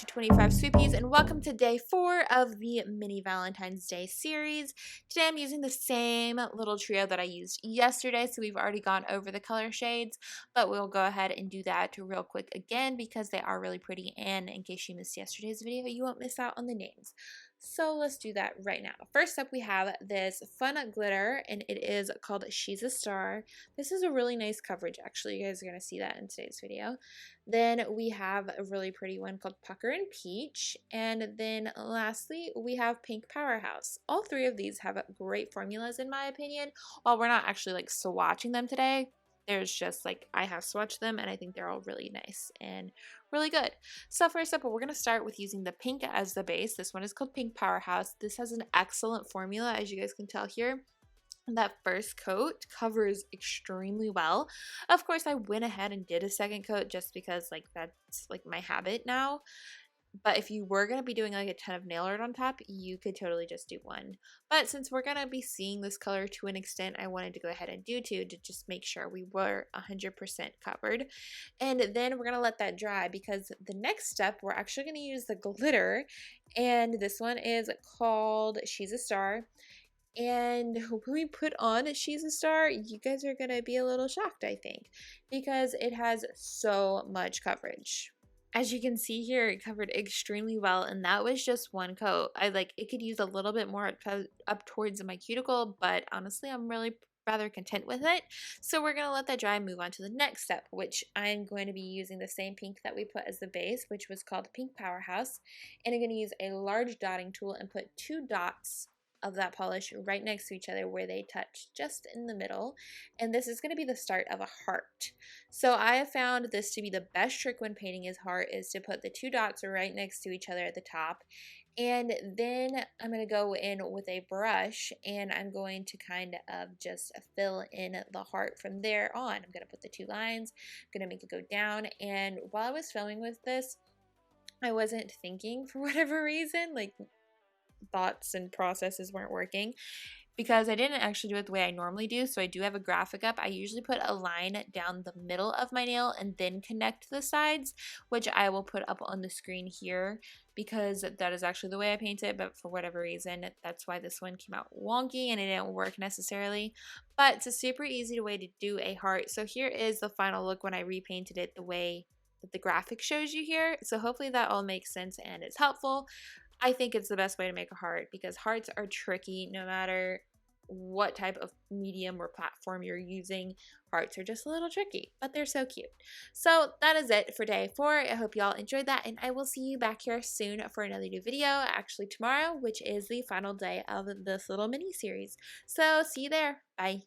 to 25 Sweetpeas, and welcome to day 4 of the mini Valentine's Day series. Today I'm using the same little trio that I used yesterday, so we've already gone over the color shades, but we'll go ahead and do that real quick again because they are really pretty, and in case you missed yesterday's video, you won't miss out on the names. So let's do that right now. First up, we have this fun glitter, and it is called She's a Star. This is a really nice coverage, actually. You guys are going to see that in today's video. Then we have a really pretty one called Pucker'n Peach. And then lastly, we have Pink Powerhouse. All three of these have great formulas in my opinion. While we're not actually like swatching them today, there's just like I have swatched them and I think they're all really nice and really good. So first up, we're going to start with using the pink as the base. This one is called Pink Powerhouse. This has an excellent formula, as you guys can tell here. That first coat covers extremely well. Of course, I went ahead and did a second coat just because like that's like my habit now. But if you were going to be doing like a ton of nail art on top, you could totally just do one. But since we're going to be seeing this color to an extent, I wanted to go ahead and do two to just make sure we were 100% covered. And then we're going to let that dry because the next step, we're actually going to use the glitter. And this one is called She's a Star. And when we put on She's a Star, you guys are going to be a little shocked, I think, because it has so much coverage. As you can see here, it covered extremely well, and that was just one coat. It could use a little bit more up towards my cuticle, but honestly, I'm really rather content with it. So we're going to let that dry and move on to the next step, which I'm going to be using the same pink that we put as the base, which was called Pink Powerhouse. And I'm going to use a large dotting tool and put 2 dots of that polish right next to each other where they touch just in the middle, and this is going to be the start of a heart. So I have found this to be the best trick when painting his heart is to put the 2 dots right next to each other at the top, and then I'm going to go in with a brush and I'm going to kind of just fill in the heart from there on. I'm going to put the 2 lines, I'm going to make it go down, and while I was filming with this, I wasn't thinking for whatever reason, like thoughts and processes weren't working because I didn't actually do it the way I normally do. So I do have a graphic up. I usually put a line down the middle of my nail and then connect the sides, which I will put up on the screen here because that is actually the way I paint it. But for whatever reason, that's why this one came out wonky and it didn't work necessarily. But it's a super easy way to do a heart. So here is the final look when I repainted it the way that the graphic shows you here. So hopefully that all makes sense and is helpful. I think it's the best way to make a heart because hearts are tricky no matter what type of medium or platform you're using. Hearts are just a little tricky, but they're so cute. So that is it for day 4. I hope y'all enjoyed that, and I will see you back here soon for another new video, actually tomorrow, which is the final day of this little mini series. So see you there. Bye.